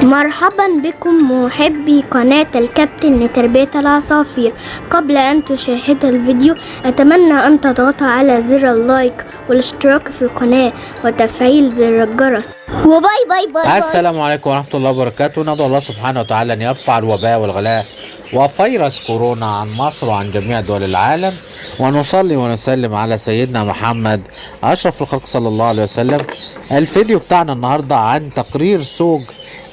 مرحبا بكم محبي قناة الكابتن لتربية العصافير. قبل أن تشاهد الفيديو أتمنى أن تضغط على زر اللايك والاشتراك في القناة وتفعيل زر الجرس. وباي باي باي باي. السلام عليكم ورحمة الله وبركاته. ندعو الله سبحانه وتعالى أن يرفع الوباء والغلاء وفيروس كورونا عن مصر وعن جميع دول العالم، ونصلي ونسلم على سيدنا محمد أشرف الخلق صلى الله عليه وسلم. الفيديو بتاعنا النهاردة عن تقرير سوق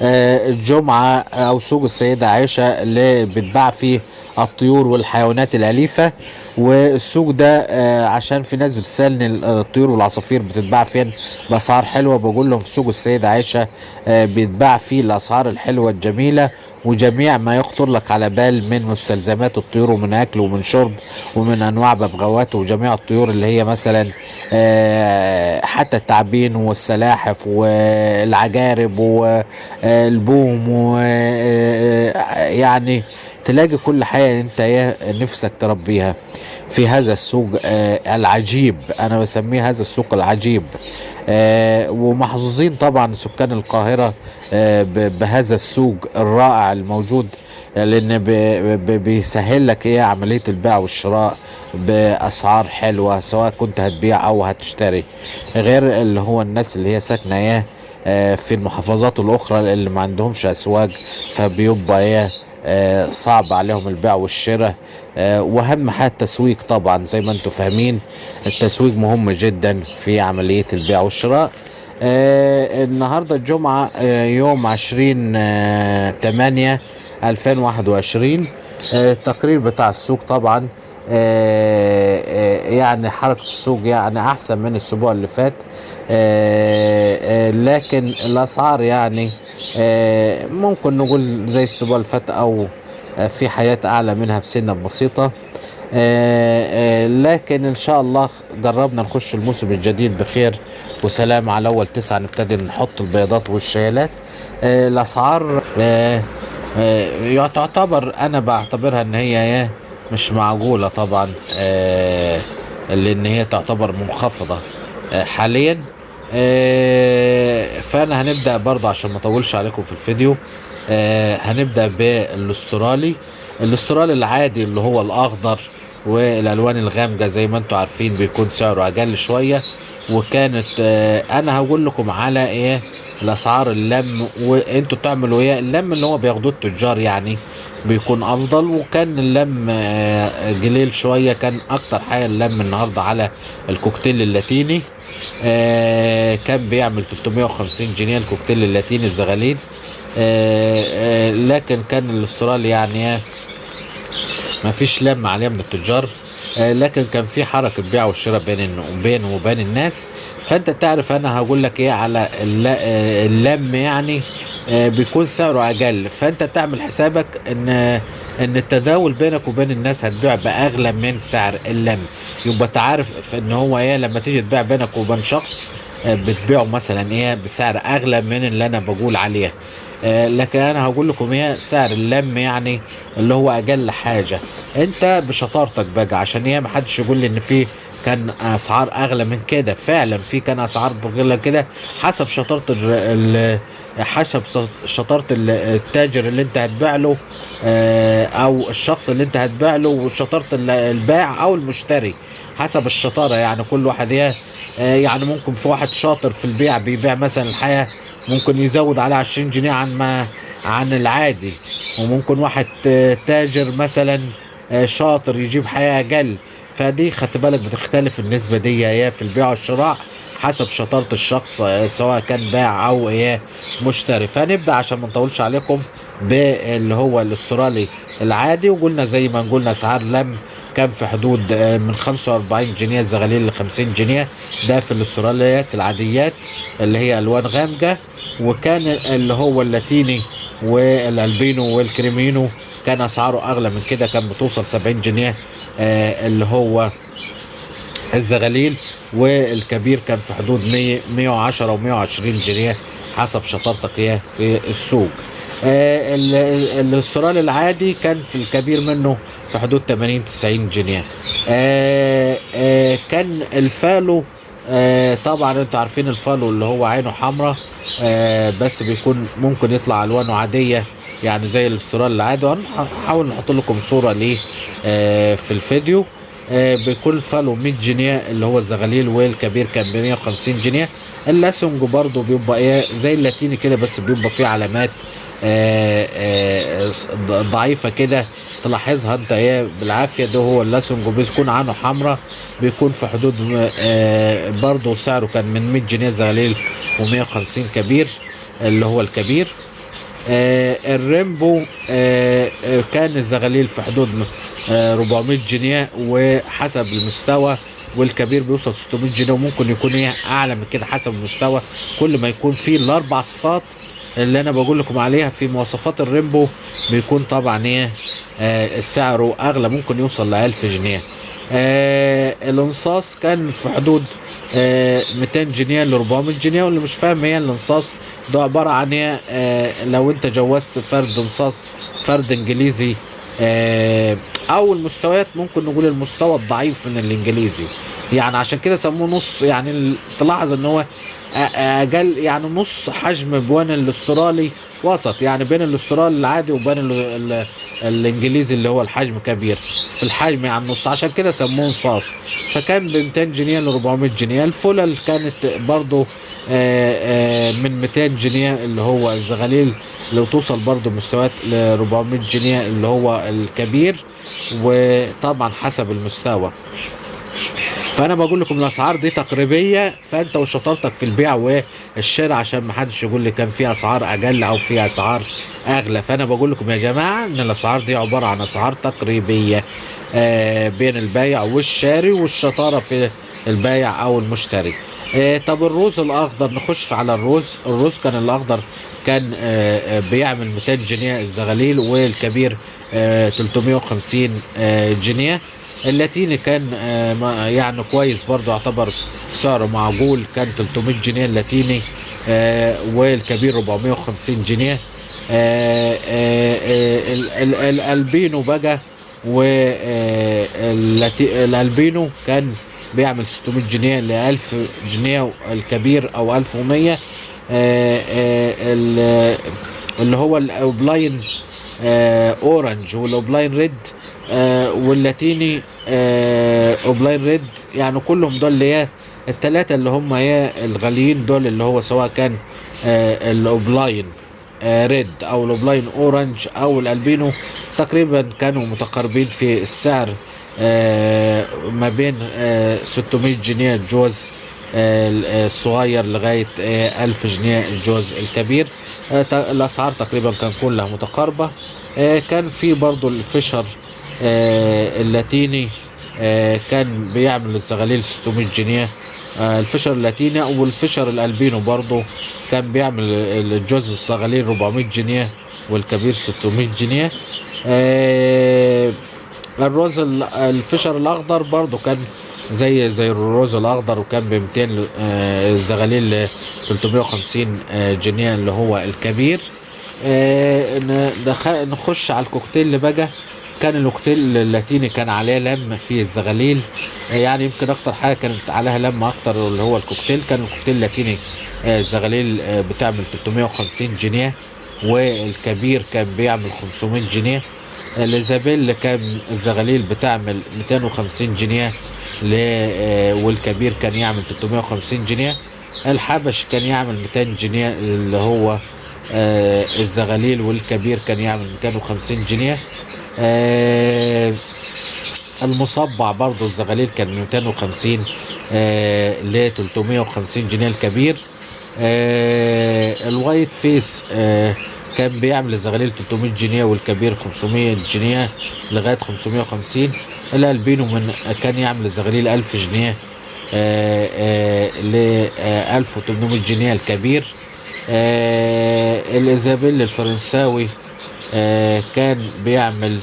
الجمعة أو سوق السيدة عائشة اللي بتباع فيه الطيور والحيوانات الأليفة. والسوق ده عشان في ناس بتسألني الطيور والعصافير بتتباع فين بأسعار حلوة، بقول لهم في سوق السيدة عائشة بيتباع فيه الأسعار الحلوة الجميلة وجميع ما يخطر لك على بال من مستلزمات الطيور ومن أكل ومن شرب ومن أنواع ببغاوات وجميع الطيور اللي هي مثلا حتى التعابين والسلاحف والعجارب والبوم ويعني تلاقي كل حاجة انت نفسك تربيها في هذا السوق العجيب. انا بسميه هذا السوق العجيب. ومحظوظين طبعا سكان القاهرة بهذا السوق الرائع الموجود، لان بيسهل لك عملية البيع والشراء باسعار حلوة سواء كنت هتبيع او هتشتري، غير اللي هو الناس اللي هي ساكنة في المحافظات الاخرى اللي ما عندهمش اسواق، فبيبقى صعب عليهم البيع والشراء. واهم حاجه التسويق طبعا، زي ما انتم فاهمين التسويق مهم جدا في عمليه البيع والشراء. النهارده الجمعه يوم 20/8/2021. التقرير بتاع السوق طبعا يعني حركة السوق يعني أحسن من الأسبوع اللي فات، لكن الأسعار يعني ممكن نقول زي الأسبوع اللي فات أو في حياة أعلى منها بسنة بسيطة. لكن إن شاء الله جربنا نخش الموسم الجديد بخير وسلام. على أول 9 نبتدي نحط البيضات والشيلات. الأسعار تعتبر أنا بعتبرها إن هي مش معقولة طبعا، لان هي تعتبر منخفضة حاليا. فانا هنبدأ برضه عشان ما اطولش عليكم في الفيديو. هنبدأ بالاسترالي العادي اللي هو الاخضر والالوان الغامقة زي ما انتم عارفين بيكون سعره اقل شوية. وكانت انا هقول لكم على الاسعار اللم، وانتوا تعملوا اللم اللي هو بياخدوه التجار يعني بيكون افضل. وكان اللم قليل شويه، كان اكتر حاجه اللم النهارده على الكوكتيل اللاتيني. كان بيعمل 350 جنيه الكوكتيل اللاتيني الزغالين. لكن كان الاسترالي يعني ما فيش لم عليه من التجار، لكن كان في حركه بيع والشراء بين وبين الناس. فانت تعرف انا هقول لك على اللم يعني بيكون سعره اقل، فانت تعمل حسابك ان التداول بينك وبين الناس هتبيع باغلى من سعر اللم. يبقى تعرف ان هو لما تيجي تبيع بينك وبين شخص بتبيعه مثلا بسعر اغلى من اللي انا بقول عليه. لكن انا هقول لكم سعر اللم يعني اللي هو اقل حاجه. انت بشطارتك بقى عشان ما حدش يقول لي ان في كان اسعار اغلى من كده. فعلا في كان اسعار اغلى كده حسب شطارة التاجر اللي انت هتبيع له او الشخص اللي انت هتبيع له، وشطارة البائع او المشتري حسب الشطارة. يعني كل واحد يعني ممكن في واحد شاطر في البيع بيبيع مثلا الحياة ممكن يزود على 20 جنيه عن العادي، وممكن واحد تاجر مثلا شاطر يجيب حياة اقل. فدي خدت بالك بتختلف النسبة دي في البيع والشراء حسب شطارة الشخص سواء كان باع او مشتري. فنبدأ عشان ما نطولش عليكم باللي هو الاسترالي العادي. وقلنا زي ما قلنا اسعار لم كان في حدود من 45 جنيه الزغاليل ل 50 جنيه، ده في الاستراليات العاديات اللي هي الوان غامقة. وكان اللي هو اللاتيني والالبينو والكريمينو كان اسعاره اغلى من كده، كان بتوصل 70 جنيه اللي هو الزغاليل. والكبير كان في حدود 110 و 120 جنيه حسب شطارتك في السوق. الاسترالي العادي كان في الكبير منه في حدود 80 90 جنيه. كان الفالو طبعا انتوا عارفين الفالو اللي هو عينه حمراء، بس بيكون ممكن يطلع الوانه عاديه يعني زي الاسترال العادي، هنحاول نحط لكم صوره ليه في الفيديو. بيكون الفالو 100 جنيه اللي هو الزغاليل، والكبير كان ب 150 جنيه. اللاسونج برضو بيبقى زي اللاتيني كده، بس بيبقى فيه علامات ضعيفه كده تلاحظها انت بالعافيه. ده هو اللاسونج، بيكون عنه حمراء، بيكون في حدود برضه سعره كان من 100 جنيه زغاليل و150 كبير اللي هو الكبير. الريمبو كان الزغاليل في حدود 400 جنيه وحسب المستوى، والكبير بيوصل 600 جنيه، وممكن يكون اعلى من كده حسب المستوى. كل ما يكون فيه الاربع صفات اللي انا بقول لكم عليها في مواصفات الريمبو، بيكون طبعا سعره اغلى، ممكن يوصل ل 1000 جنيه. الانصاص كان في حدود 200 جنيه ل 400 جنيه. واللي مش فاهم هي الانصاص ده عباره عن لو انت جوزت فرد انصاص، فرد انجليزي، او المستويات ممكن نقول المستوى الضعيف من الانجليزي، يعني عشان كده سموه نص. يعني تلاحظ ان هو اقل، يعني نص حجم بوان الاسترالي، وسط يعني بين الاسترالي العادي وبين الانجليزي اللي هو الحجم كبير في الحجم، يعني نص، عشان كده سموه نصاص. فكان ب 200 جنيه ل 400 جنيه. الفلل كانت برضو من 200 جنيه اللي هو الزغاليل، لو توصل برضو مستويات ل 400 جنيه اللي هو الكبير، وطبعا حسب المستوى. فانا بقول لكم الاسعار دي تقريبيه، فانت وشطارتك في البيع والشراء، عشان ما حدش يقول لي كان في اسعار اقل او في اسعار اغلى. فانا بقول لكم يا جماعه ان الاسعار دي عباره عن اسعار تقريبيه بين البايع والشاري، والشطاره في البايع او المشتري. طب الروز الاخضر، نخش على الروز كان الاخضر كان بيعمل 200 جنيه الزغاليل، والكبير 350 جنيه. اللاتيني كان يعني كويس برضو، يعتبر سعره معقول، كان 300 جنيه اللاتيني، والكبير 450 جنيه. الالبينو بقى، والالبينو كان بيعمل 600 جنيه ل 1000 جنيه الكبير، او 1100. اللي هو الاوبلاين اورنج، والاوبلاين ريد، واللاتيني اوبلاين ريد. يعني كلهم دول اللي هي الثلاثه اللي هم الغاليين دول، اللي هو سواء كان الاوبلاين ريد او الاوبلاين اورنج او الالبينو، تقريبا كانوا متقاربين في السعر، ما بين 600 جنيه الجوز الصغير لغاية 1000 جنيه الجوز الكبير. الأسعار تقريبا كان كلها متقاربة. كان في برضو الفشر اللاتيني، كان بيعمل الزغاليل 600 جنيه الفشر اللاتيني، والفشر الألبينو برضو كان بيعمل الجوز الزغاليل 400 جنيه والكبير 600 جنيه. الروز الفشر الأخضر برضو كان زي الروز الاخضر، وكان ب 200 الزغاليل 350 جنيه اللي هو الكبير. نخش على الكوكتيل بقى. كان الكوكتيل اللاتيني كان عليه لم في الزغاليل، يعني يمكن اكتر حاجه كانت عليها لم اكتر اللي هو الكوكتيل. كان الكوكتيل اللاتيني الزغاليل بتعمل 350 جنيه، والكبير كان بيعمل 500 جنيه. الإيزابيل كان الزغاليل بتعمل 250 جنيه، والكبير كان يعمل 350 جنيه. الحبش كان يعمل 200 جنيه اللي هو الزغاليل، والكبير كان يعمل 250 جنيه. المصبع برضو الزغاليل كان 250 ل 350 جنيه الكبير. الوايت فيس كان بيعمل الزغاليل 300 جنيه والكبير 500 جنيه لغايه 550. الالبينو كان يعمل الزغاليل 1000 جنيه ل 1800 جنيه الكبير. الإيزابيل الفرنساوي كان بيعمل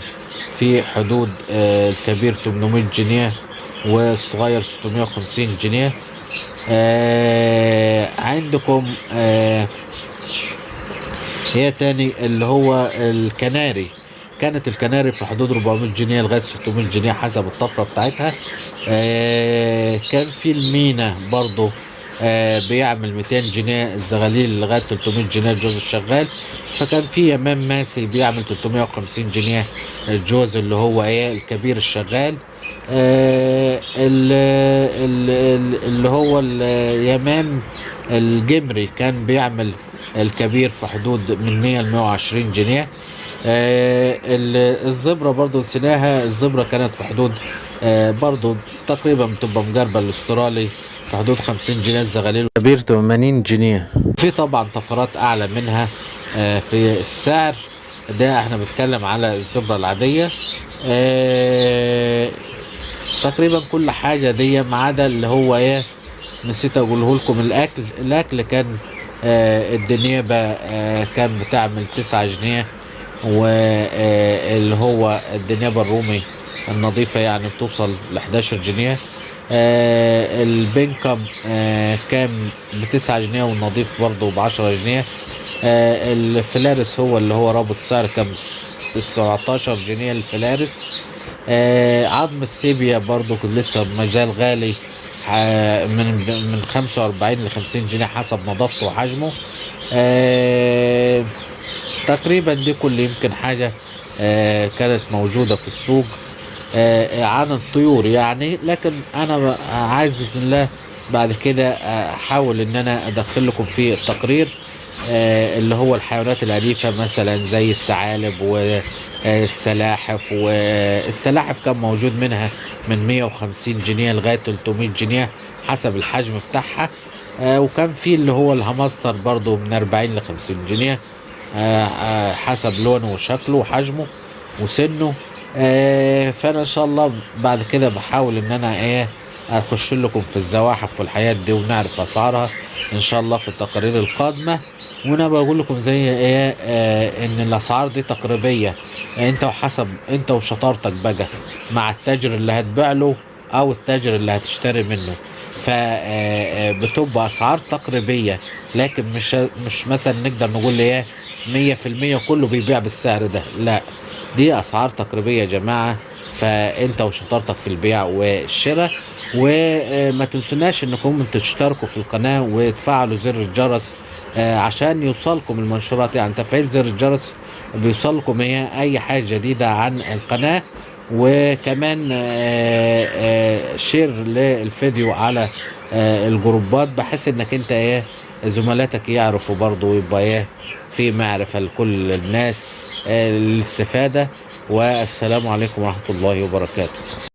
في حدود الكبير 800 جنيه والصغير 650 جنيه. عندكم هي تاني اللي هو الكناري. كانت الكناري في حدود 400 جنيه لغايه 600 جنيه حسب الطفره بتاعتها. كان في المينا برضو بيعمل 200 جنيه الزغاليل لغايه 300 جنيه الجوز الشغال. فكان في يمام ماسي بيعمل 350 جنيه الجوز اللي هو الكبير الشغال. اللي هو اليمام الجمري كان بيعمل الكبير في حدود من 100 ل 120 جنيه. الزبرة برضو نسيناها، الزبرة كانت في حدود برضو تقريبا بتبقى مجربة الاسترالي في حدود 50 جنيه الزغاليل، كبير 80 جنيه. في طبعا طفرات اعلى منها في السعر ده، احنا بنتكلم على الزبرة العادية. تقريبا كل حاجة دي ما عدا اللي هو نسيت اقوله لكم. الاكل كان الدنيابة كان بتعمل 9 جنيه، واللي هو الدنيابة الرومي النظيفة يعني بتوصل ل 11 جنيه. البنكم كان ب9 جنيه والنظيف برضه ب10 جنيه. الفلارس هو اللي هو رابط السعر كان ب17 جنيه الفلارس. عظم السيبيا برضه لسه مازال غالي من 45 ل 50 جنيه حسب نظافته وحجمه. تقريبا دي كل يمكن حاجة كانت موجودة في السوق عن الطيور يعني. لكن انا عايز بسم الله بعد كده احاول ان انا ادخل لكم في التقرير اللي هو الحيوانات الأليفة مثلا زي الثعالب والسلاحف. والسلاحف كان موجود منها من 150 جنيه لغاية 300 جنيه حسب الحجم بتاعها. وكان في اللي هو الهامستر برضو من 40 ل 50 جنيه حسب لونه وشكله وحجمه وسنه. فانا ان شاء الله بعد كده بحاول ان انا اخش لكم في الزواحف والحياة دي ونعرف اسعارها ان شاء الله في التقارير القادمة. وانا بقول لكم زي ان الاسعار دي تقريبية، انت وحسب انت وشطارتك بقى مع التاجر اللي هتبيع له او التاجر اللي هتشتري منه. فبتبقى اسعار تقريبية، لكن مش مثلا نقدر نقول 100% كله بيبيع بالسعر ده، لا، دي اسعار تقريبية يا جماعة. فانت وشطارتك في البيع والشراء. وما تنسوناش انكم تشتركوا في القناة وتفعلوا زر الجرس عشان يوصلكم المنشورات، يعني تفعيل زر الجرس بيوصلكم اي حاجة جديدة عن القناة. وكمان شير للفيديو على الجروبات بحيث انك انت زملاتك يعرفوا برضو ويبقى في معرفة لكل الناس الاستفادة. والسلام عليكم ورحمة الله وبركاته.